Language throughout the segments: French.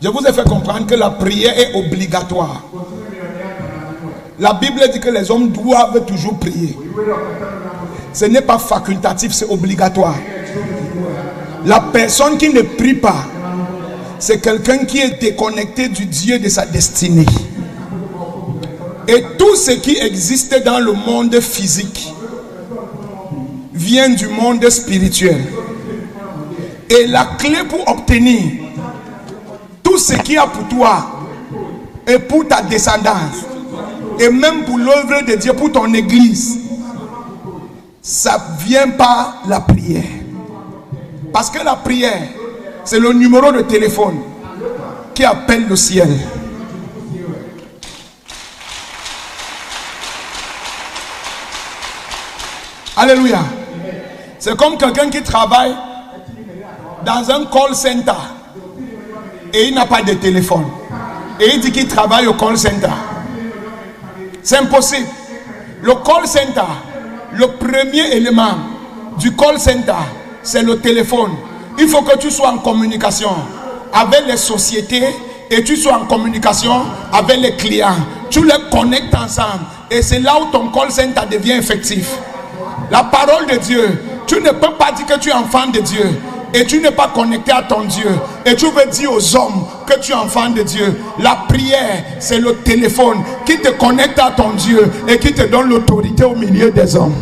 Je vous ai fait comprendre que la prière est obligatoire. La Bible dit que les hommes doivent toujours prier. Ce n'est pas facultatif, c'est obligatoire. La personne qui ne prie pas, c'est quelqu'un qui est déconnecté du Dieu de sa destinée. Et tout ce qui existe dans le monde physique vient du monde spirituel. Et la clé pour obtenir tout ce qu'il y a pour toi et pour ta descendance, et même pour l'œuvre de Dieu, pour ton église, ça vient par la prière. Parce que la prière, c'est le numéro de téléphone qui appelle le ciel. Alléluia. C'est comme quelqu'un qui travaille dans un call center et il n'a pas de téléphone. Et il dit qu'il travaille au call center. C'est impossible. Le call center, le premier élément du call center, c'est le téléphone. Il faut que tu sois en communication avec les sociétés et tu sois en communication avec les clients. Tu les connectes ensemble et c'est là où ton call center devient effectif. La parole de Dieu, tu ne peux pas dire que tu es enfant de Dieu et tu n'es pas connecté à ton Dieu et tu veux dire aux hommes que tu es enfant de Dieu. La prière, c'est le téléphone qui te connecte à ton Dieu et qui te donne l'autorité au milieu des hommes.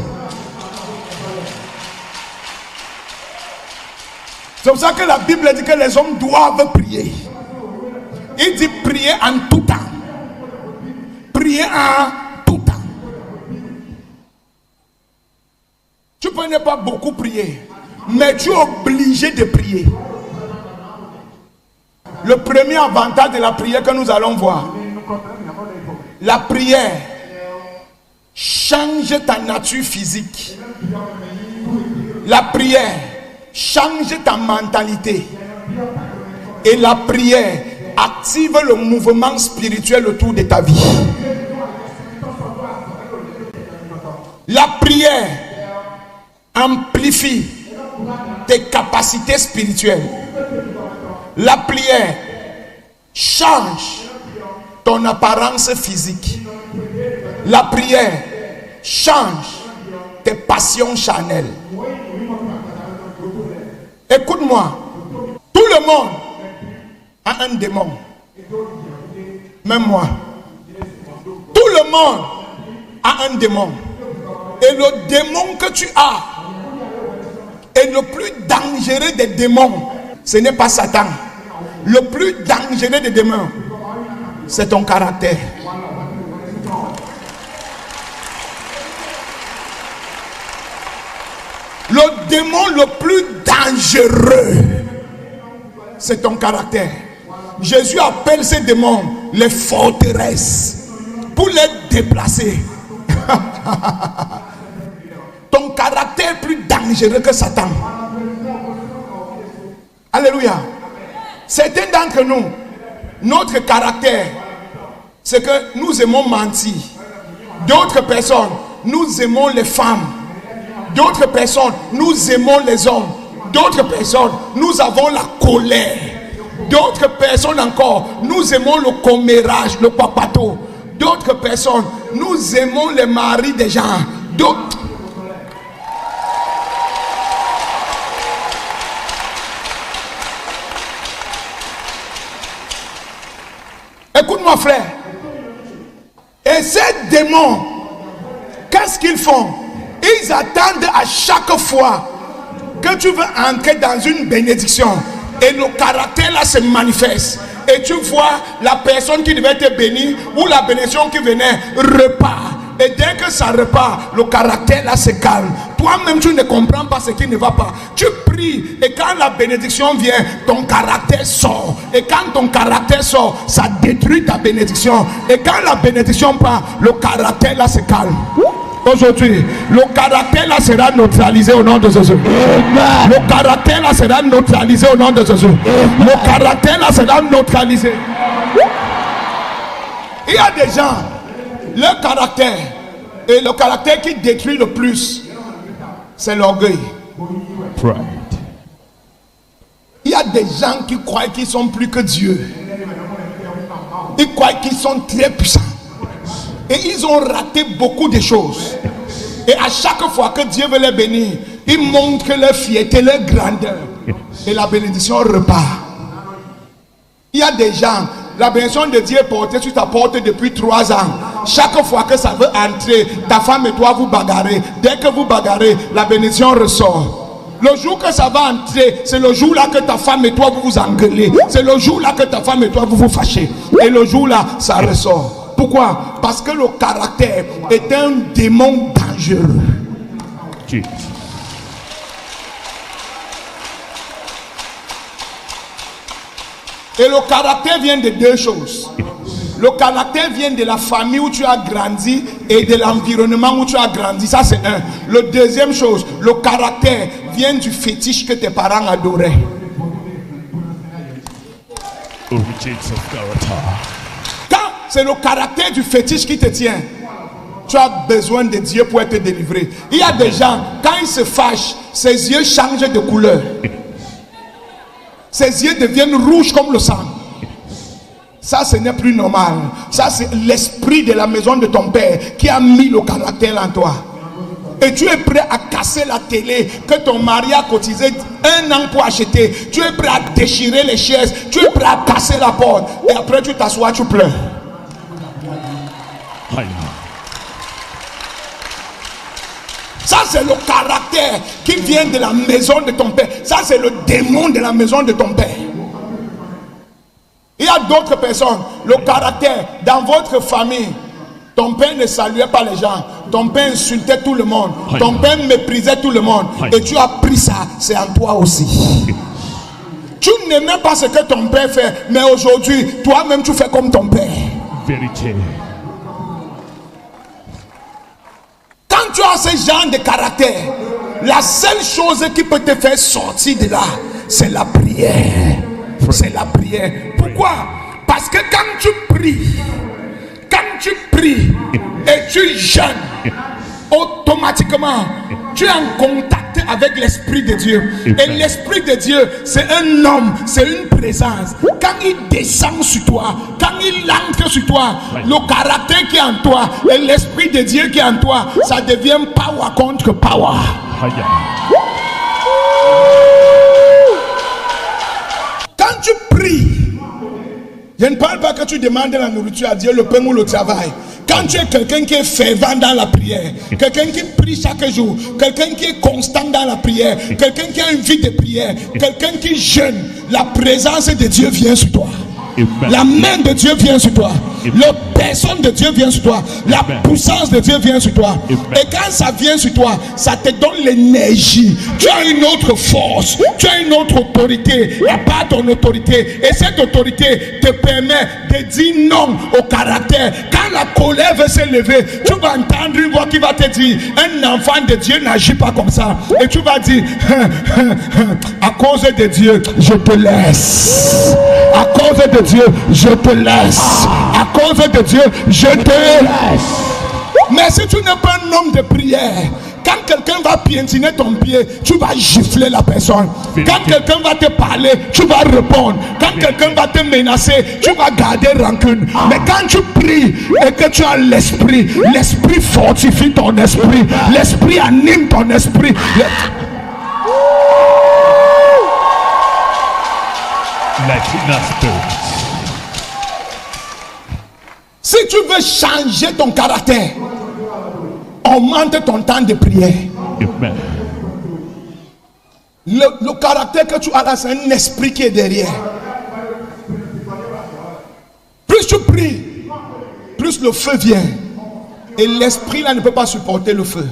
C'est pour ça que la Bible dit que les hommes doivent prier. Il dit prier en tout temps. Prier en tout temps. Tu peux ne pas beaucoup prier, mais tu es obligé de prier. Le premier avantage de la prière que nous allons voir, la prière change ta nature physique. La prière change ta mentalité. Et la prière active le mouvement spirituel autour de ta vie. La prière amplifie tes capacités spirituelles. La prière change ton apparence physique. La prière change tes passions charnelles. Écoute-moi, tout le monde a un démon. Même moi. Tout le monde a un démon. Et le démon que tu as est le plus dangereux des démons. Ce n'est pas Satan. Le plus dangereux des démons, c'est ton caractère. Le démon le plus dangereux, c'est ton caractère. Jésus appelle ces démons les forteresses pour les déplacer. Ton caractère est plus dangereux que Satan. Alléluia. Certains d'entre nous, notre caractère, c'est que nous aimons mentir. D'autres personnes, nous aimons les femmes. D'autres personnes, nous aimons les hommes. D'autres personnes, nous avons la colère. D'autres personnes encore, nous aimons le commérage, le papato. D'autres personnes, nous aimons les maris des gens. D'autres. Écoute-moi, frère. Et ces démons, qu'est-ce qu'ils font? Ils attendent à chaque fois que tu veux entrer dans une bénédiction. Et le caractère là se manifeste. Et tu vois la personne qui devait te bénir ou la bénédiction qui venait repart. Et dès que ça repart, le caractère là se calme. Toi-même tu ne comprends pas ce qui ne va pas. Tu pries et quand la bénédiction vient, ton caractère sort. Et quand ton caractère sort, ça détruit ta bénédiction. Et quand la bénédiction part, le caractère là se calme. Aujourd'hui, le caractère là sera neutralisé au nom de Jésus. Amen. Le caractère là sera neutralisé au nom de Jésus. Amen. Le caractère là sera neutralisé. Il y a des gens, leur caractère, et le caractère qui détruit le plus, c'est l'orgueil. Pride. Il y y a des gens qui croient qu'ils sont plus que Dieu. Ils croient qu'ils sont très puissants. Et ils ont raté beaucoup de choses. Et à chaque fois que Dieu veut les bénir, ils montrent leur fierté, leur grandeur. Et la bénédiction repart. Il y a des gens, la bénédiction de Dieu est portée sur ta porte depuis 3 ans. Chaque fois que ça veut entrer, ta femme et toi vous bagarrez. Dès que vous bagarrez, la bénédiction ressort. Le jour que ça va entrer, c'est le jour là que ta femme et toi vous vous engueulez. C'est le jour là que ta femme et toi vous vous fâchez. Et le jour là, ça ressort. Pourquoi? Parce que le caractère est un démon dangereux. Et le caractère vient de 2 choses. Le caractère vient de la famille où tu as grandi et de l'environnement où tu as grandi. Ça c'est un. Le deuxième chose, le caractère vient du fétiche que tes parents adoraient. Quand c'est le caractère du fétiche qui te tient, tu as besoin de Dieu pour être délivré. Il y a des gens, quand ils se fâchent, ses yeux changent de couleur. Ses yeux deviennent rouges comme le sang. Ça, ce n'est plus normal. Ça, c'est l'esprit de la maison de ton père qui a mis le caractère en toi. Et tu es prêt à casser la télé que ton mari a cotisé 1 an pour acheter. Tu es prêt à déchirer les chaises. Tu es prêt à casser la porte. Et après, tu t'assois, tu pleures. Ça, c'est le caractère qui vient de la maison de ton père. Ça, c'est le démon de la maison de ton père. Il y a d'autres personnes, le caractère dans votre famille. Ton père ne saluait pas les gens. Ton père insultait tout le monde. Ton père méprisait tout le monde. Et tu as pris ça, c'est en toi aussi. Tu n'aimais pas ce que ton père fait, mais aujourd'hui, toi-même tu fais comme ton père. Vérité. Quand tu as ce genre de caractère, la seule chose qui peut te faire sortir de là, c'est la prière. C'est la prière. Pourquoi? Parce que quand tu pries et tu jeûnes, automatiquement tu es en contact avec l'Esprit de Dieu. Et l'Esprit de Dieu, c'est un homme, c'est une présence. Quand il descend sur toi, quand il entre sur toi, le caractère qui est en toi et l'Esprit de Dieu qui est en toi, ça devient power contre power. Quand tu pries, je ne parle pas que tu demandes la nourriture à Dieu, le pain ou le travail. Quand tu es quelqu'un qui est fervent dans la prière, quelqu'un qui prie chaque jour, quelqu'un qui est constant dans la prière, quelqu'un qui a une vie de prière, quelqu'un qui jeûne, la présence de Dieu vient sur toi. La main de Dieu vient sur toi. La personne de Dieu vient sur toi. La puissance de Dieu vient sur toi. Et quand ça vient sur toi, ça te donne l'énergie. Tu as une autre force. Tu as une autre autorité. À part ton autorité. Et cette autorité te permet de dire non au caractère. Quand la colère veut se lever, tu vas entendre une voix qui va te dire: un enfant de Dieu n'agit pas comme ça. Et tu vas dire: à cause de Dieu, je te laisse. À cause de Dieu, je te laisse. À cause de Dieu, je te laisse. Mais si tu n'es pas un homme de prière, quand quelqu'un va piétiner ton pied, tu vas gifler la personne. Quand quelqu'un va te parler, tu vas répondre. Quand quelqu'un va te menacer, tu vas garder rancune. Mais quand tu pries et que tu as l'esprit, l'esprit fortifie ton esprit. L'esprit anime ton esprit. Si tu veux changer ton caractère, augmente ton temps de prière. Le caractère que tu as là, c'est un esprit qui est derrière. Plus tu pries, plus le feu vient. Et l'esprit là ne peut pas supporter le feu.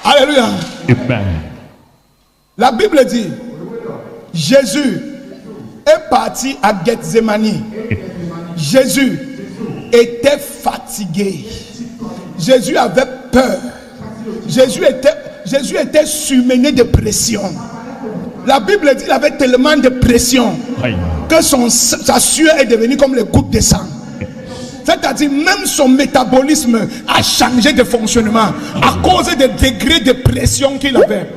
Alléluia. La Bible dit: Jésus est parti à Gethsémani. Jésus était fatigué. Jésus avait peur. Jésus était surmené de pression. La Bible dit qu'il avait tellement de pression que sa sueur est devenue comme les gouttes de sang. C'est-à-dire même son métabolisme a changé de fonctionnement à cause des degrés de pression qu'il avait.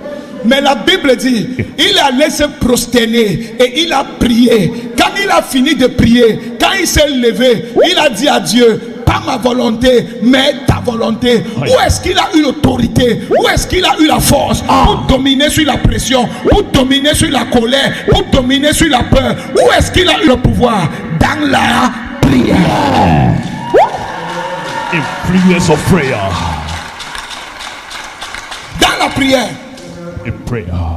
Mais la Bible dit, il allait se prosterner et il a prié. Quand il a fini de prier, quand il s'est levé, il a dit à Dieu, pas ma volonté, mais ta volonté. Où est-ce qu'il a eu l'autorité? Où est-ce qu'il a eu la force pour dominer sur la pression, pour dominer sur la colère, pour dominer sur la peur? Où est-ce qu'il a eu le pouvoir? Dans la prière. Influence of prayer. Dans la prière.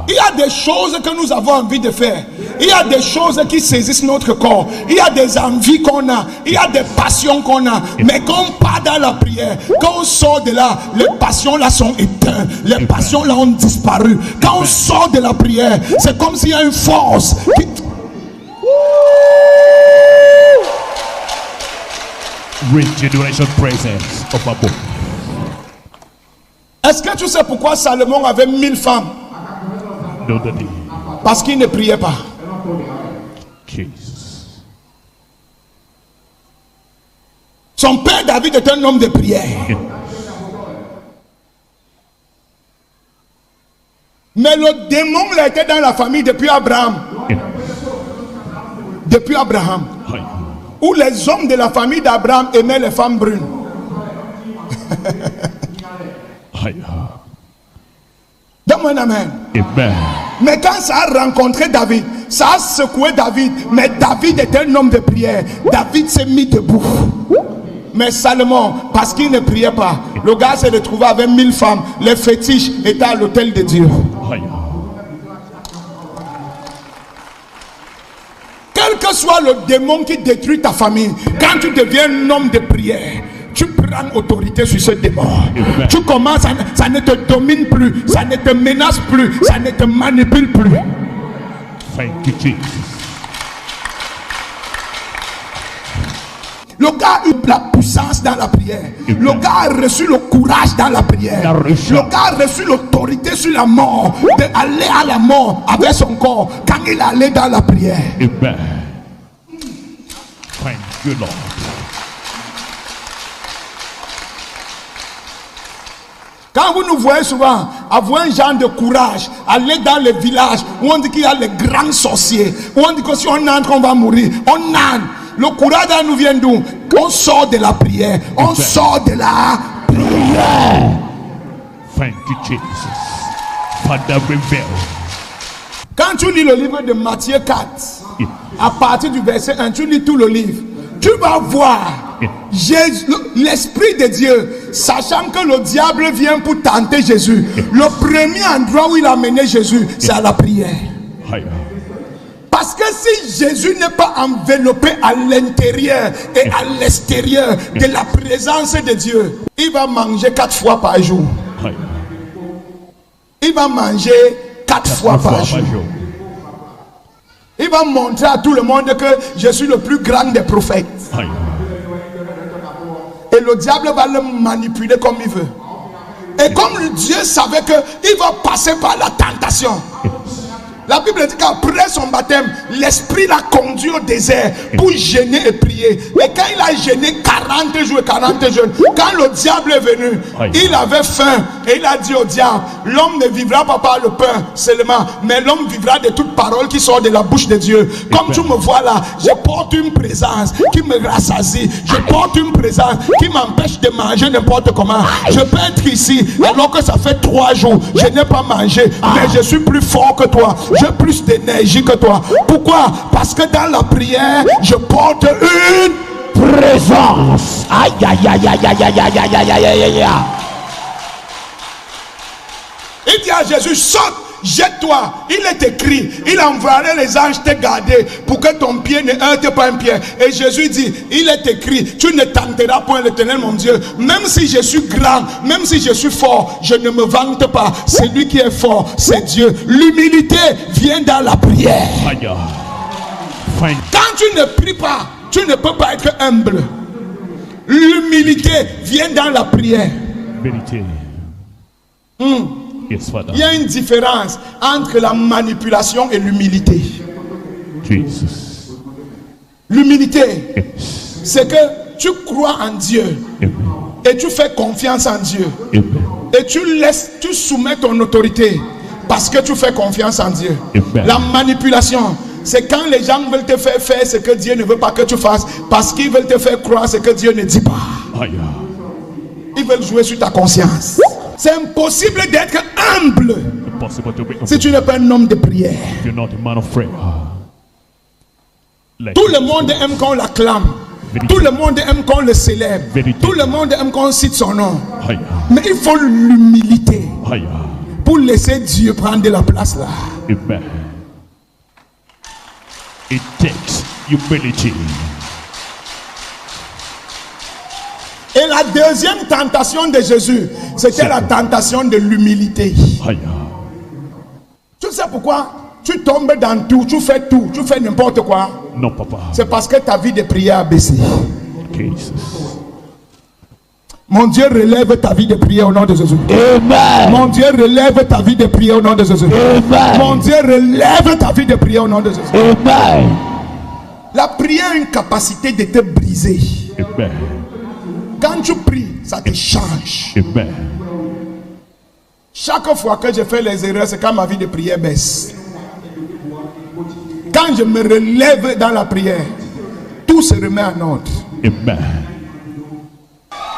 Il y a des choses que nous avons envie de faire. Il y a des choses qui saisissent notre corps. Il y a des envies qu'on a. Il y a des passions qu'on a. Mais quand on part dans la prière, quand on sort de là, les passions là sont éteintes. Les passions là ont disparu. Quand on sort de la prière, c'est comme s'il y a une force qui... Regeneration presence of above. Est-ce que tu sais pourquoi Salomon avait 1000 femmes? Parce qu'il ne priait pas. Jesus. Son père David est un homme de prière. Mais le démon là était dans la famille depuis Abraham. Depuis Abraham. Où les hommes de la famille d'Abraham aimaient les femmes brunes. Donne-moi un amen. Amen. Mais quand ça a rencontré David, ça a secoué David. Mais David était un homme de prière. David s'est mis debout. Mais Salomon, parce qu'il ne priait pas, le gars s'est retrouvé avec 1000 femmes. Les fétiches étaient à l'autel de Dieu. Quel que soit le démon qui détruit ta famille, quand tu deviens un homme de prière, tu prends autorité sur ce démon. Tu commences, ça ne te domine plus, ça ne te menace plus, ça ne te manipule plus. Thank you, Jesus. Le gars a eu la puissance dans la prière. Le gars a reçu le courage dans la prière. Le gars a reçu l'autorité sur la mort, d'aller à la mort avec son corps quand il allait dans la prière. Amen. Thank you, Lord. Quand vous nous voyez souvent avoir un genre de courage, aller dans les villages où on dit qu'il y a les grands sorciers, où on dit que si on entre, on va mourir. On entre. Le courage nous vient d'où? On sort de la prière. On sort de la prière. Thank you, Jesus. Father, reveal. Quand tu lis le livre de Matthieu 4, à partir du verset 1, tu lis tout le livre. Tu vas voir l'Esprit de Dieu, sachant que le diable vient pour tenter Jésus. Le premier endroit où il a mené Jésus, c'est à la prière. Parce que si Jésus n'est pas enveloppé à l'intérieur et à l'extérieur de la présence de Dieu, il va manger 4 fois par jour. Il va manger 4 fois par jour. Il va montrer à tout le monde que je suis le plus grand des prophètes. Et le diable va le manipuler comme il veut. Et comme Dieu savait qu'il va passer par la tentation, la Bible dit qu'après son baptême, l'Esprit l'a conduit au désert pour jeûner et prier. Et quand il a jeûné 40 jours et 40 jeûnes, quand le diable est venu, il avait faim et il a dit au diable, l'homme ne vivra pas par le pain seulement, mais l'homme vivra de toute parole qui sort de la bouche de Dieu. Comme tu me vois là, je porte une présence qui me rassasie. Je porte une présence qui m'empêche de manger n'importe comment. Je peux être ici alors que ça fait 3 jours, je n'ai pas mangé, mais je suis plus fort que toi. J'ai plus d'énergie que toi. Pourquoi? Parce que dans la prière, je porte une présence. Aïe, aïe, aïe, aïe, aïe, aïe, aïe, aïe, aïe, aïe, aïe. Il dit à Jésus, saute, jette-toi. Il est écrit, il enverra les anges te garder pour que ton pied ne heurte pas un pied. Et Jésus dit, il est écrit, tu ne tenteras point l'Éternel mon Dieu. Même si je suis grand, même si je suis fort, je ne me vante pas. Celui qui est fort, c'est Dieu. L'humilité vient dans la prière. Quand tu ne pries pas, tu ne peux pas être humble. L'humilité vient dans la prière. Il y a une différence entre la manipulation et l'humilité. L'humilité, c'est que tu crois en Dieu Amen. et tu fais confiance en Dieu Amen. et tu soumets ton autorité parce que tu fais confiance en Dieu. Amen. La manipulation, c'est quand les gens veulent te faire faire ce que Dieu ne veut pas que tu fasses parce qu'ils veulent te faire croire ce que Dieu ne dit pas. Aïe. Ils veulent jouer sur ta conscience. C'est impossible d'être humble Impossible to be si tu n'es pas un homme de prière. if you're not a man of prayer. Let Tout le monde aime qu'on l'acclame. Tout le monde aime qu'on le célèbre. Tout le monde aime qu'on cite son nom. Aïe. Mais il faut l'humilité Aïe. pour laisser Dieu prendre la place là. Amen. It takes humility. Et la deuxième tentation de Jésus, c'était la tentation de l'humilité. Aïe. Tu sais pourquoi? Tu tombes dans tout, tu fais n'importe quoi. Non, papa. C'est parce que ta vie de prière a baissé. Jesus. Mon Dieu relève ta vie de prière au nom de Jésus. Amen. Mon Dieu relève ta vie de prière au nom de Jésus. Amen. Mon Dieu relève ta vie de prière au nom de Jésus. Amen. La prière a une capacité de te briser. Amen. Quand tu pries, ça te change. Amen. Chaque fois que je fais les erreurs, c'est quand ma vie de prière baisse. Quand je me relève dans la prière, tout se remet en ordre. Amen.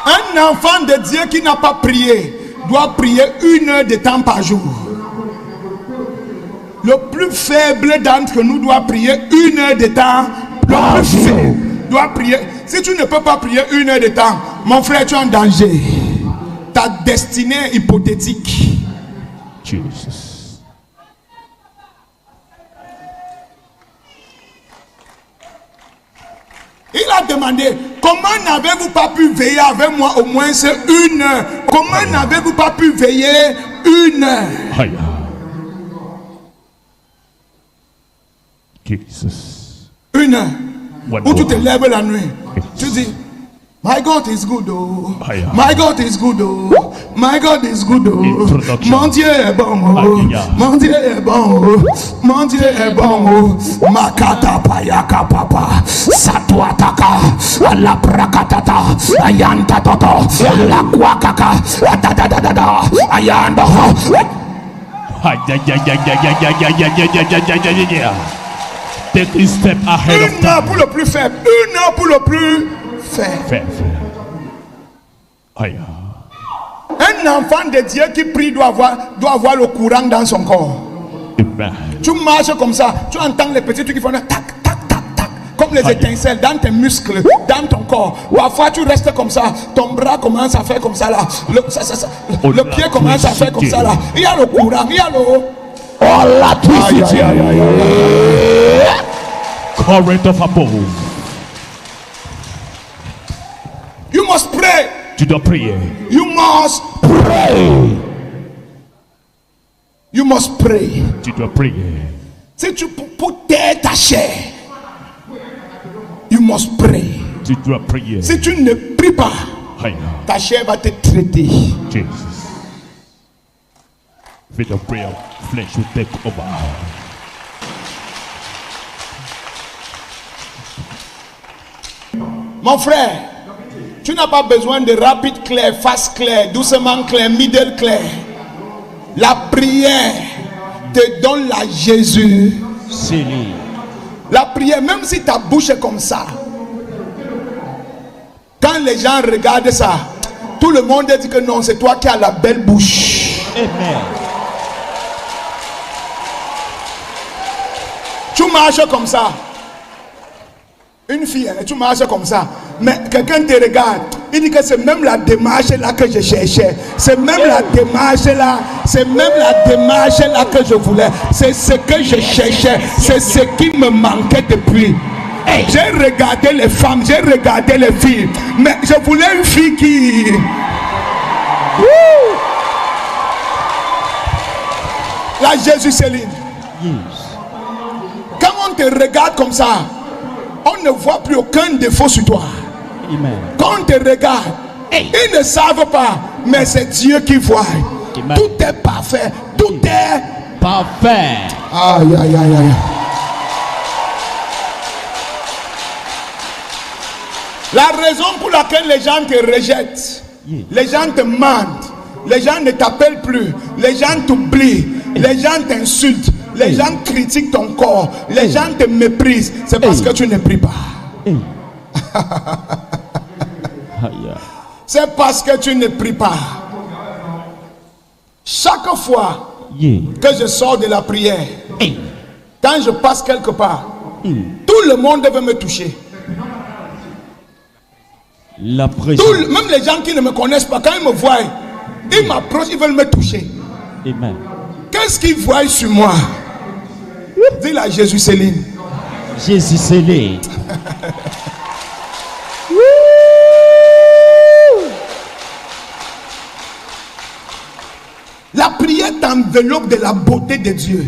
Un enfant de Dieu qui n'a pas prié doit prier 1 heure de temps par jour. Le plus faible d'entre nous doit prier 1 heure de temps. Le plus faible doit prier. Si tu ne peux pas prier 1 heure de temps, mon frère, tu es en danger. Ta destinée est hypothétique. Jesus. Il a demandé, comment n'avez-vous pas pu veiller avec moi au moins 1 heure? Comment n'avez-vous pas pu veiller 1 heure? Aïe. Jesus. 1 heure. One Où tu hour. te lèves la nuit. Tu dis, my God is good, oh. Aïe. My God is good, oh. My God is good, oh. Introduction. Mon Dieu est bon, oh. Aïe. Mon Dieu est bon, oh. Mon Dieu est bon, oh. Makata payaka papa. Satuataka. La prakatata. Ayanta toto. La kwakaka. Adadadadada. Ayanda. Aïe, aïe, aïe, aïe, aïe, aïe, aïe, aïe, aïe, aïe, aïe, aïe, aïe, aïe. Take a step ahead of 1 heure time. pour le plus faible. 1 heure pour le plus faible. Fair. Aïe. Un enfant de Dieu qui prie doit avoir le courant dans son corps. Amen. Tu marches comme ça, tu entends les petits trucs qui font tac, tac, tac, tac, comme les Aïe. étincelles dans tes muscles, dans ton corps. Parfois tu restes comme ça, ton bras commence à faire comme ça là, le pied commence à faire comme ça là. Il y a le courant, il y a le... Oh, la puissance. Current of above. You must pray. Tu dois prier. You must Pray. You must pray. Tu dois prier. Si tu pour taire ta chair, you must pray. Tu dois prier. Si tu ne pries pas, Aïe. ta chair va te traiter. Jesus. With the prayer, flesh will take over. Mon frère, tu n'as pas besoin de rapide clair, fast clair, doucement clair, middle clair. La prière te donne la Jésus. La prière, même si ta bouche est comme ça, quand les gens regardent ça, tout le monde dit que non, c'est toi qui as la belle bouche. Amen. Tu marches comme ça. Une fille, tu marches comme ça. Mais quelqu'un te regarde. Il dit que c'est même la démarche là que je cherchais. C'est même la démarche là. C'est même la démarche là que je voulais. C'est ce que je cherchais. C'est ce qui me manquait depuis. J'ai regardé les femmes, j'ai regardé les filles. Mais je voulais une fille qui... La Jésus Céline. Quand on te regarde comme ça, on ne voit plus aucun défaut sur toi. Amen. Quand on te regarde, ils ne savent pas, mais c'est Dieu qui voit. Amen. Tout est parfait, tout est... Parfait. Aïe, aïe, aïe, aïe. La raison pour laquelle les gens te rejettent, les gens te mentent, les gens ne t'appellent plus, les gens t'oublient, les gens t'insultent, les gens critiquent ton corps, les gens te méprisent, c'est parce que tu ne pries pas. C'est parce que tu ne pries pas. Chaque fois que je sors de la prière, quand je passe quelque part, tout le monde veut me toucher. La présence. Même les gens qui ne me connaissent pas, quand ils me voient, ils m'approchent, ils veulent me toucher. Amen. Qu'est-ce qu'ils voient sur moi? Dis-le à Jésus Céline. Jésus Céline. La prière t'enveloppe de la beauté de Dieu.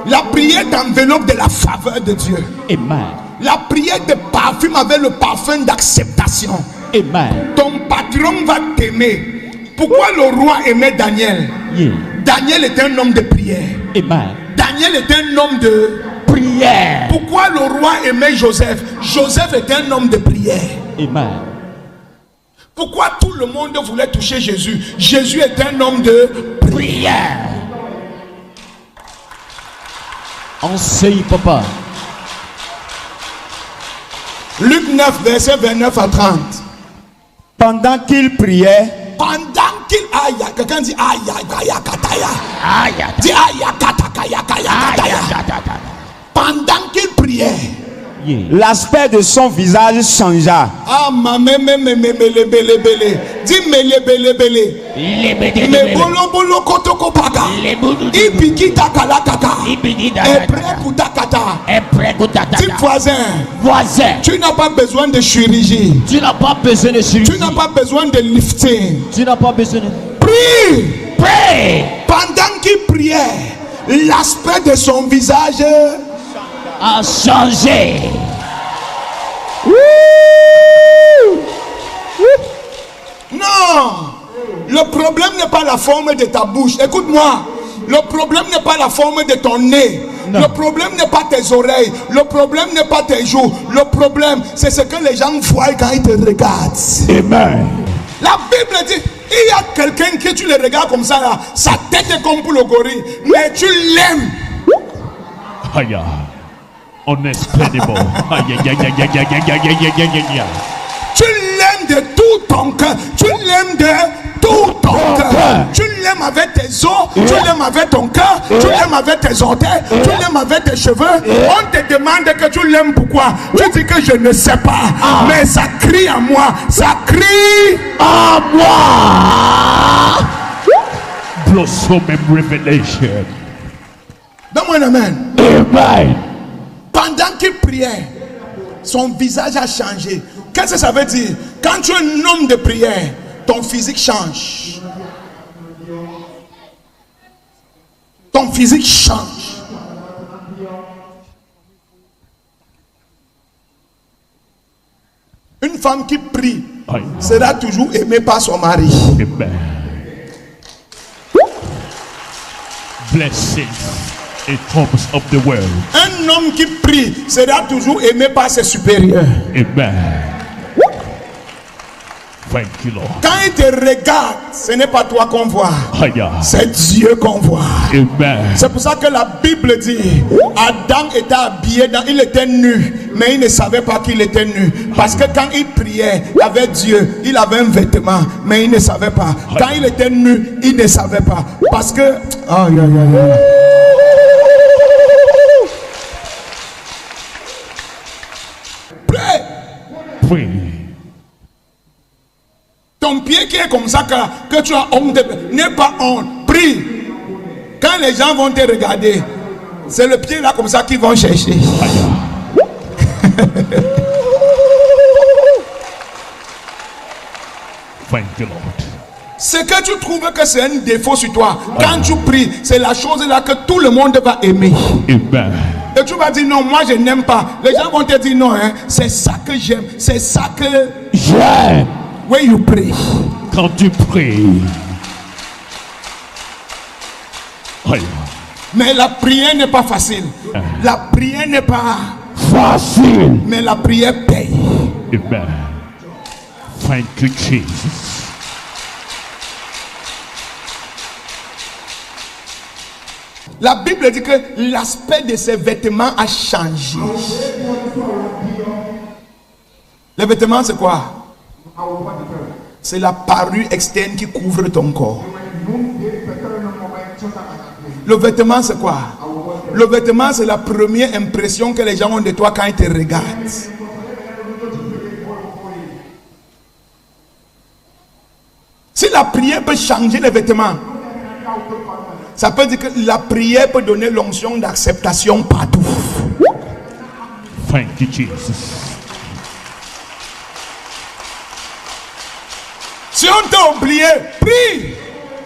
La prière t'enveloppe de la faveur de Dieu. Amen. La prière te parfume avec le parfum d'acceptation. Amen. Ton patron va t'aimer. Pourquoi le roi aimait Daniel? Daniel est un homme de prière. Amen. Daniel est un homme de prière. Pourquoi le roi aimait Joseph? Joseph est un homme de prière. Amen. Pourquoi tout le monde voulait toucher Jésus? Jésus est un homme de prière. Enseigne, papa. Luc 9, verset 29 à 30. Pendant qu'il priait, Aïe, quelqu'un dit aïe, dit aïe, pendant qu'il priait, l'aspect de son visage changea. ah dis me bolo kotoko paga ibiki takala kaka dis voisin, tu n'as pas besoin de chirurgie, Tu n'as pas besoin de chirurgie. tu n'as pas besoin de lifting. Tu n'as pas besoin de... Prie. Pray. Pendant qu'il priait, l'aspect de son visage A changé. non, le problème n'est pas la forme de ta bouche. Écoute-moi, le problème n'est pas la forme de ton nez. Non. Le problème n'est pas tes oreilles. Le problème n'est pas tes joues. Le problème, c'est ce que les gens voient quand ils te regardent. Amen. La Bible dit, il y a quelqu'un que tu le regardes comme ça là, sa tête est comme pour le gorille, mais tu l'aimes. Aïe. Unexplainable. Aïe, aïe, aïe, aïe, aïe, aïe, aïe, aïe, aïe, aïe, aïe. Tu l'aimes de tout ton cœur. Tu l'aimes de tout ton cœur. Tu l'aimes avec tes os. Tu l'aimes avec ton cœur. Tu l'aimes avec tes orteils. Tu l'aimes avec tes cheveux. On te demande que tu l'aimes pourquoi. Tu dis que je ne sais pas. Mais ça crie à moi. Ça crie À moi. Blossom and revelation. Donne-moi un amen. Amen. Pendant qu'il priait, son visage a changé. Qu'est-ce que ça veut dire? Quand tu es un homme de prière, ton physique change. Ton physique change. Une femme qui prie Aïe. sera toujours aimée par son mari. Amen. Blessings in terms of the world. Un homme qui prie sera toujours aimé par ses supérieurs. Amen. Thank you, Lord. Quand il te regarde, ce n'est pas toi qu'on voit, Aïe. c'est Dieu qu'on voit. Amen. C'est pour ça que la Bible dit, Adam était habillé, il était nu, mais il ne savait pas qu'il était nu. Parce que quand il priait avec Dieu, il avait un vêtement, mais il ne savait pas. Quand il était nu, il ne savait pas. Parce que... Aïe, aïe, aïe, aïe. Prie. Pray. Ton pied qui est comme ça, que tu as honte, n'est pas honte. Prie. Quand les gens vont te regarder, c'est le pied là comme ça qu'ils vont chercher. Thank you, Lord. Ce que tu trouves que c'est un défaut sur toi, quand tu pries, c'est la chose là que tout le monde va aimer. Amen. Et tu vas dire non, moi je n'aime pas. Les gens vont te dire non, hein, c'est ça que j'aime, c'est ça que J'aime. when you pray. Quand tu pries. Aïe. Mais la prière n'est pas facile. La prière n'est pas Facile. mais la prière paye. Amen. Thank you, Jesus. La Bible dit que l'aspect de ses vêtements a changé. Les vêtements, c'est quoi? C'est la parure externe qui couvre ton corps. Le vêtement, c'est quoi? Le vêtement, c'est la première impression que les gens ont de toi quand ils te regardent. Si la prière peut changer les vêtements, ça peut dire que la prière peut donner l'onction d'acceptation partout. Thank you, Jesus. Si on t'a oublié, prie.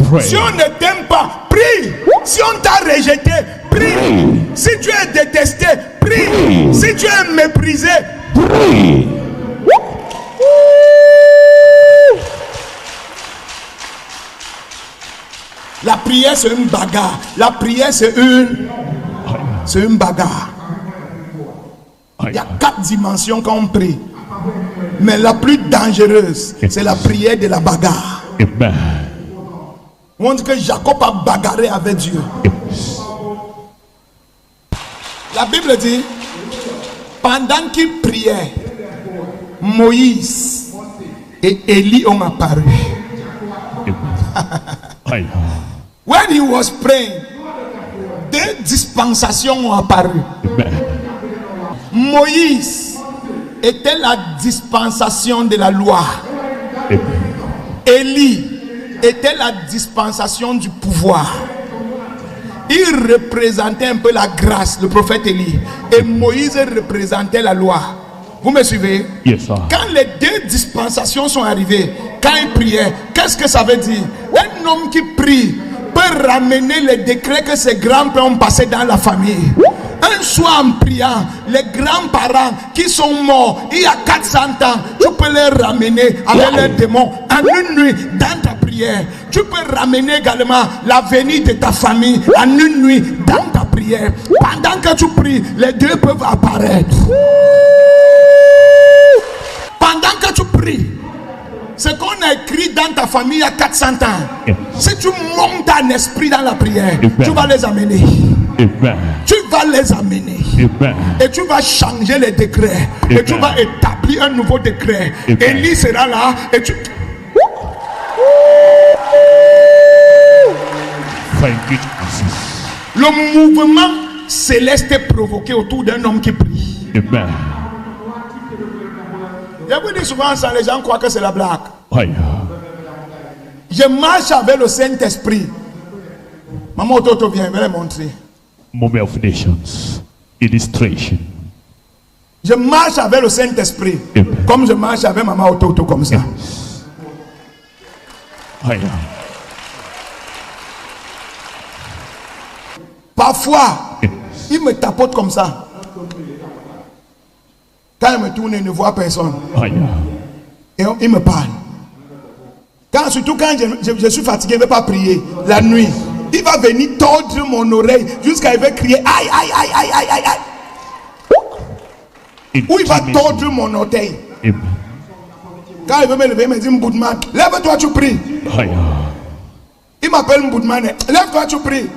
Pray. Si on ne t'aime pas, prie. Si on t'a rejeté, prie. Si tu es détesté, prie. Si tu es méprisé, Pray. la prière c'est une bagarre. La prière c'est une bagarre. Il y a 4 dimensions quand on prie. Mais la plus dangereuse, c'est la prière de la bagarre. Amen. On dit que Jacob a bagarré avec Dieu. Yes. La Bible dit, pendant qu'il priait, Moïse et Élie ont apparu. Amen. When he was praying, 2 dispensations ont apparu. Amen. Moïse était la dispensation de la loi. Amen. Élie était la dispensation du pouvoir. Il représentait un peu la grâce, le prophète Élie. Et Moïse représentait la loi. Vous me suivez? Yes, sir. Quand les 2 dispensations sont arrivées, quand il priait, qu'est-ce que ça veut dire? Un homme qui prie peut ramener les décrets que ses grands-pères ont passés dans la famille. Un soir en priant, les grands-parents qui sont morts il y a 400 ans, tu peux les ramener avec les démons en une nuit dans ta prière. Tu peux ramener également l'avenir de ta famille en une nuit dans ta prière. Pendant que tu pries, les 2 peuvent apparaître. Pendant que tu pries, ce qu'on a écrit dans ta famille il y a 400 ans, Yes. si tu montes en esprit dans la prière, Amen. tu vas les amener. Amen. Tu vas les amener. Amen. Et tu vas changer les décrets. Et tu vas établir un nouveau décret. Amen. Élie sera là. Et tu... Thank you, Jesus. Le mouvement céleste est provoqué autour d'un homme qui prie. Amen. Je vous dis souvent ça, les gens croient que c'est la blague. Amen. Je marche avec le Saint-Esprit. Maman Toto vient, je vais les montrer. Moment of nations. Illustration. Je marche avec le Saint-Esprit. Amen. Comme je marche avec Maman Toto comme ça. Amen. Parfois, il me tapote comme ça. Quand il me tourne, il ne voit personne. Amen. Et il me parle. Surtout quand je suis fatigué, je ne vais pas prier la nuit. Il va venir tordre mon oreille jusqu'à il va crier aïe aïe aïe aïe aïe aïe aïe. Ou il va tordre mon orteil. Amen. Quand il veut me lever, il me dit Mboudman, lève-toi, tu pries. Amen. Il m'appelle Mboudman, lève-toi, tu pries.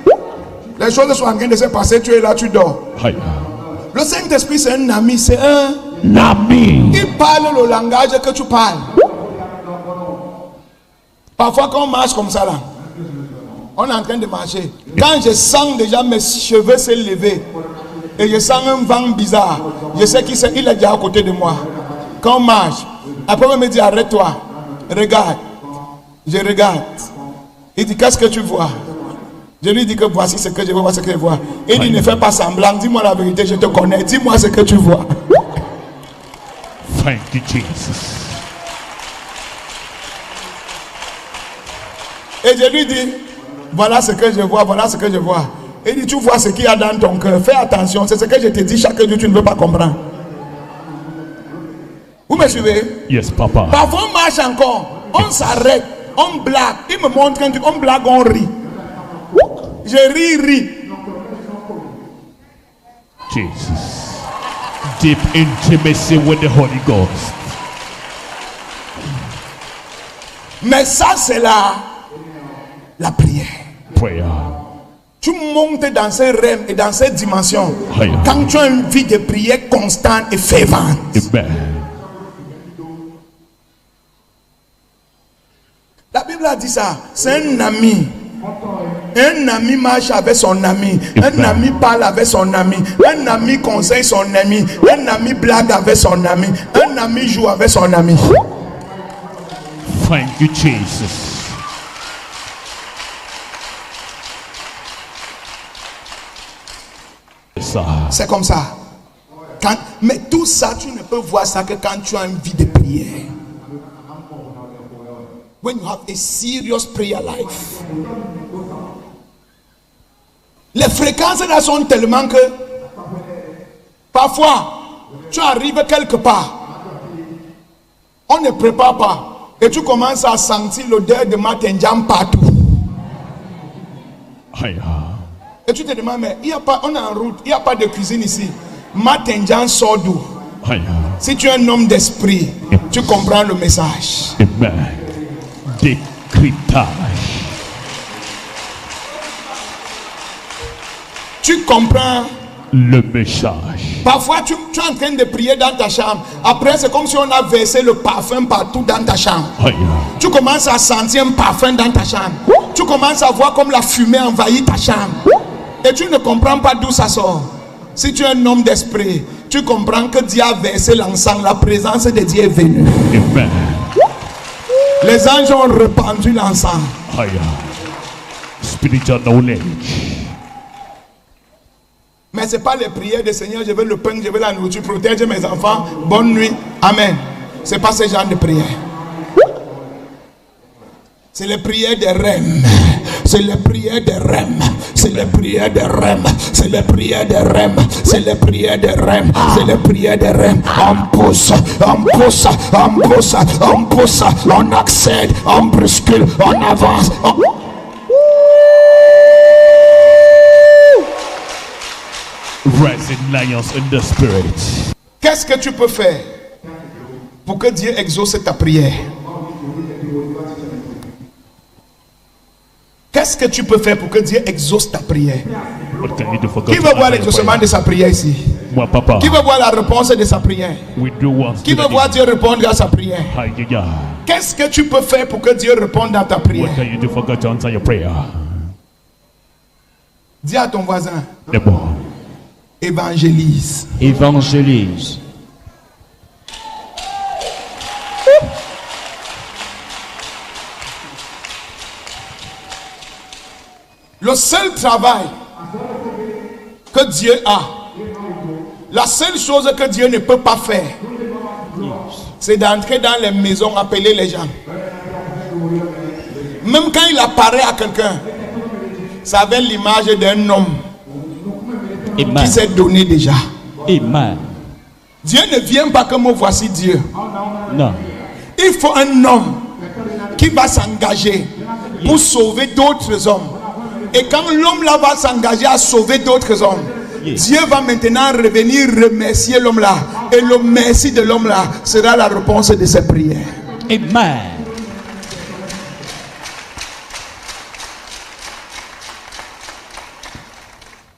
Les choses sont en train de se passer, tu es là, tu dors. Amen. Le Saint-Esprit, c'est un ami, c'est un. Nami. Il parle le langage que tu parles. Parfois, quand on marche comme ça, là, on est en train de marcher. Quand je sens déjà mes cheveux se lever et je sens un vent bizarre, je sais qu'il est déjà à côté de moi. Quand on marche, après on me dit arrête-toi, regarde. Je regarde. Il dit qu'est-ce que tu vois? Je lui dis que voici ce que je vois, ce que je vois. Il dit ne fais pas semblant, dis-moi la vérité, je te connais, dis-moi ce que tu vois. Thank you, Jesus. Et je lui dis, voilà ce que je vois, voilà ce que je vois. Il dit, tu vois ce qu'il y a dans ton cœur, fais attention, c'est ce que je te dis chaque jour, tu ne veux pas comprendre. Vous me suivez? Yes, Papa. Parfois on marche encore, on s'arrête, on blague, il me montre un truc, on blague, on rit. Je ris. Jesus. Deep intimacy with the Holy Ghost. Mais ça, c'est la prière. Prayer. Tu montes dans ces rêves et dans ces dimensions Amen. quand tu as une vie de prière constante et fervente. Amen. La Bible a dit ça. C'est un ami. Un ami marche avec son ami. Un ami parle avec son ami. Un ami conseille son ami. Un ami blague avec son ami. Un ami joue avec son ami. Thank you, Jesus. C'est comme ça. Mais tout ça, tu ne peux voir ça que quand tu as une vie de prière. When you have a serious prayer life. Les fréquences là sont tellement que parfois tu arrives quelque part, on ne prépare pas et tu commences à sentir l'odeur de matinjam partout. Et tu te demandes, mais il y a pas, on est en route, il n'y a pas de cuisine ici. Matinjam sort d'où? Si tu es un homme d'esprit, tu comprends le message. Amen. Décryptage. Tu comprends le message. Parfois tu es en train de prier dans ta chambre. Après c'est comme si on a versé le parfum partout dans ta chambre. Tu commences à sentir un parfum dans ta chambre. Tu commences à voir comme la fumée envahit ta chambre. Et tu ne comprends pas d'où ça sort. Si tu es un homme d'esprit, tu comprends que Dieu a versé l'encens. La présence de Dieu est venue. Amen. Les anges ont répandu l'encens. Spiritual knowledge. Mais ce n'est pas les prières du Seigneur, je veux le pain, je veux la nourriture, protège mes enfants, bonne nuit, amen. Ce n'est pas ce genre de prière. C'est les prières des rêves. C'est les prières des rêves. C'est les prières des rêves. C'est les prières des rêves. C'est les prières des rêves. C'est les prières des rêves. On pousse, on pousse, on pousse, on pousse, on accède, on bruscule, on avance. Rising lions in the spirit. Qu'est-ce que tu peux faire pour que Dieu exauce ta prière? Qu'est-ce que tu peux faire pour que Dieu exauce ta prière? What can you do for God? Qui veut voir l'exaucement de sa prière ici? Moi, papa. Qui veut voir la réponse de sa prière? We do want Qui veut voir Dieu répondre à sa prière? Hallelujah. Qu'est-ce que tu peux faire pour que Dieu réponde à ta prière? What can you do for God to answer your prayer? Dis à ton voisin, D'abord, évangélise. Évangélise. Le seul travail que Dieu a, la seule chose que Dieu ne peut pas faire, c'est d'entrer dans les maisons, appeler les gens. Même quand il apparaît à quelqu'un, ça avait l'image d'un homme qui s'est donné déjà. Amen. Dieu ne vient pas comme voici Dieu. Non. Il faut un homme qui va s'engager pour sauver d'autres hommes. Et quand l'homme là va s'engager à sauver d'autres hommes, Dieu va maintenant revenir remercier l'homme là. Et le merci de l'homme là sera la réponse de ses prières. Amen.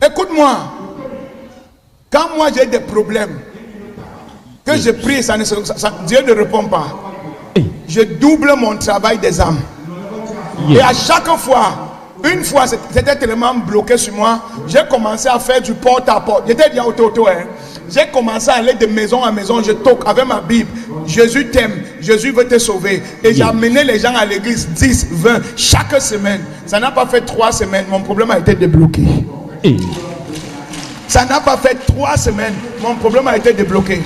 Écoute-moi. Quand moi j'ai des problèmes, que je prie, Dieu ne répond pas. Je double mon travail des âmes. Et à chaque fois, une fois, c'était tellement bloqué sur moi, j'ai commencé à faire du porte-à-porte. J'étais déjà au toto, hein. J'ai commencé à aller de maison en maison, je toque avec ma Bible. Jésus t'aime, Jésus veut te sauver. Et j'ai amené les gens à l'église 10, 20, chaque semaine. Ça n'a pas fait 3 semaines, mon problème a été débloqué. Ça n'a pas fait 3 semaines, mon problème a été débloqué.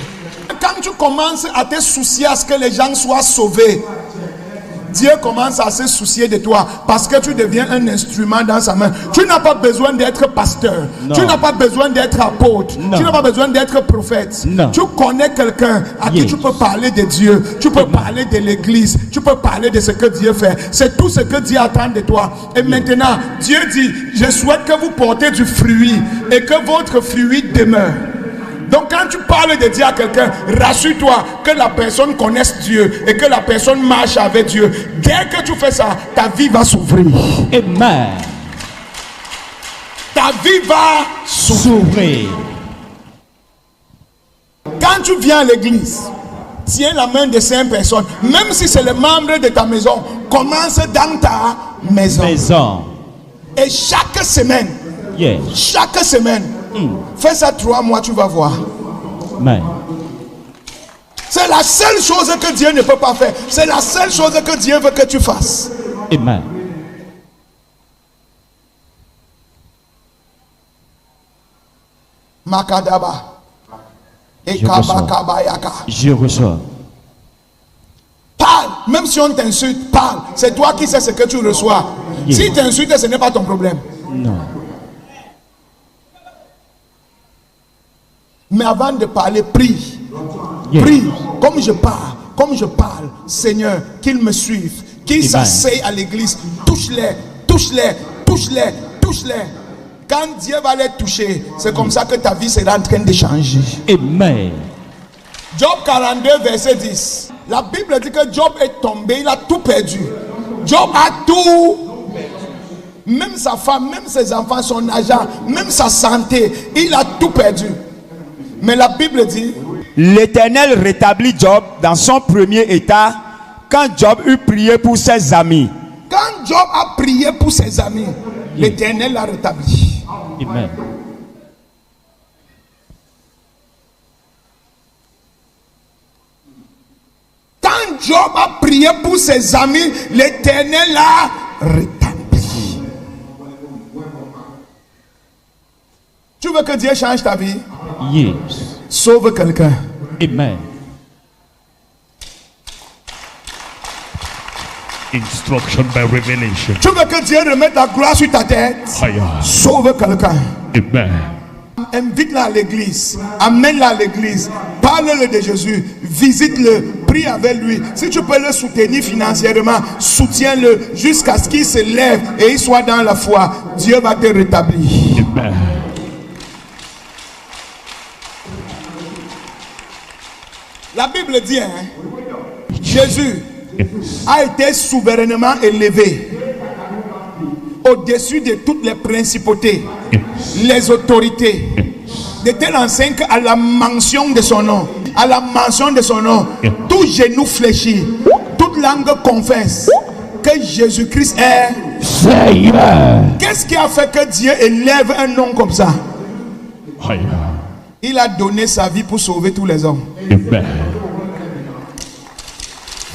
Quand tu commences à te soucier à ce que les gens soient sauvés, Dieu commence à se soucier de toi parce que tu deviens un instrument dans sa main. Tu n'as pas besoin d'être pasteur. Non. Tu n'as pas besoin d'être apôtre. Non. Tu n'as pas besoin d'être prophète. Non. Tu connais quelqu'un à qui tu peux parler de Dieu. Tu peux parler de l'église. Tu peux parler de ce que Dieu fait. C'est tout ce que Dieu attend de toi. Et maintenant, Dieu dit, je souhaite que vous portez du fruit et que votre fruit demeure. Donc quand tu parles de Dieu à quelqu'un, rassure-toi que la personne connaisse Dieu et que la personne marche avec Dieu. Dès que tu fais ça, ta vie va s'ouvrir. Amen. Ta vie va S'ouvrir. Quand tu viens à l'église, tiens la main de 5 personnes, même si c'est le membre de ta maison, commence dans ta maison. Maison. Et chaque semaine, Yes. fais ça 3 mois, tu vas voir. Amen. C'est la seule chose que Dieu ne peut pas faire. C'est la seule chose que Dieu veut que tu fasses. Amen. Makadaba. Et Je reçois. Kabakabayaka. Je reçois. Parle, même si on t'insulte, parle. C'est toi qui sais ce que tu reçois. Yes. Si t'insultes, ce n'est pas ton problème. Non. Mais avant de parler, prie. Yes. Prie. Comme je parle, Seigneur, qu'ils me suivent, qu'ils Amen. s'asseyent à l'église. Touche-les, touche-les, touche-les, touche-les. Quand Dieu va les toucher, c'est comme ça que ta vie sera en train de changer. Amen. Job 42, verset 10. La Bible dit que Job est tombé, il a tout perdu. Job a tout. Même sa femme, même ses enfants, son argent, même sa santé, il a tout perdu. Mais la Bible dit, L'Éternel rétablit Job dans son premier état quand Job eut prié pour ses amis. quand Job a prié pour ses amis, l'Éternel l'a rétabli. Amen. Quand Job a prié pour ses amis, l'Éternel l'a rétabli. Tu veux que Dieu change ta vie? Yes. Sauve quelqu'un. Amen. Instruction by revelation. Tu veux que Dieu remette la gloire sur ta tête? Higher. Sauve quelqu'un. Amen. Invite-le à l'église, amène-le à l'église, parle-le de Jésus, visite-le, prie avec lui. Si tu peux le soutenir financièrement, soutiens-le jusqu'à ce qu'il se lève et il soit dans la foi. Dieu va te rétablir. Amen. La Bible dit, hein, Jésus a été souverainement élevé au-dessus de toutes les principautés, les autorités, de telle enseigne qu'à la mention de son nom, tout genou fléchit, toute langue confesse que Jésus-Christ est. Seigneur. Qu'est-ce qui a fait que Dieu élève un nom comme ça? Higher. Il a donné sa vie pour sauver tous les hommes. Amen.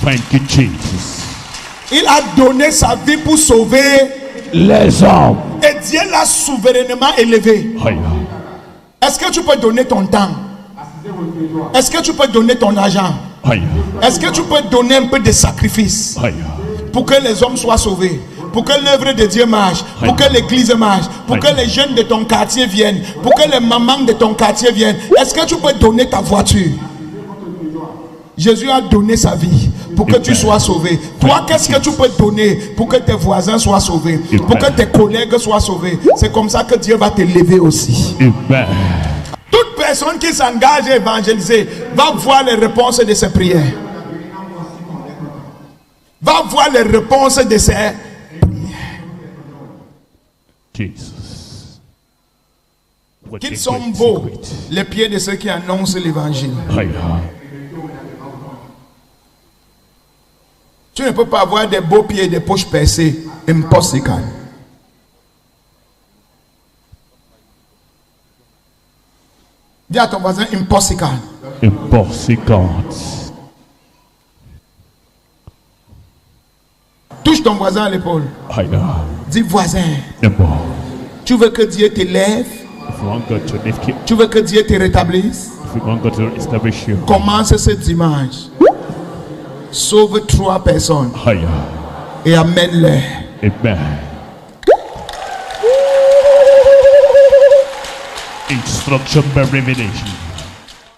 Thank you, Jesus. Il a donné sa vie pour sauver. Les hommes. Et Dieu l'a souverainement élevé. Higher. Est-ce que tu peux donner ton temps? Est-ce que tu peux donner ton argent? Higher. Est-ce que tu peux donner un peu de sacrifice Higher. pour que les hommes soient sauvés? Pour que l'œuvre de Dieu marche, pour que l'église marche, pour que les jeunes de ton quartier viennent, pour que les mamans de ton quartier viennent. Est-ce que tu peux donner ta voiture? Jésus a donné sa vie pour que tu sois sauvé. Toi, qu'est-ce que tu peux donner pour que tes voisins soient sauvés, pour que tes collègues soient sauvés? C'est comme ça que Dieu va te lever aussi. Amen. Toute personne qui s'engage à évangéliser va voir les réponses de ses prières. Va voir les réponses de ses prières. Jesus. What Qu'ils a sont great beaux, secret. les pieds de ceux qui annoncent l'évangile. Higher. Tu ne peux pas avoir des beaux pieds et des poches percées. Impossible. Dis à ton voisin, impossible. Impossible. Touche ton voisin à l'épaule. Higher. Dis voisin, Amen. tu veux que Dieu te lève? If you want God to lift you, Tu veux que Dieu te rétablisse? if you want God to establish you, Commence ce dimanche. Sauve 3 personnes higher. et amène-les. Amen. Instruction by revelation.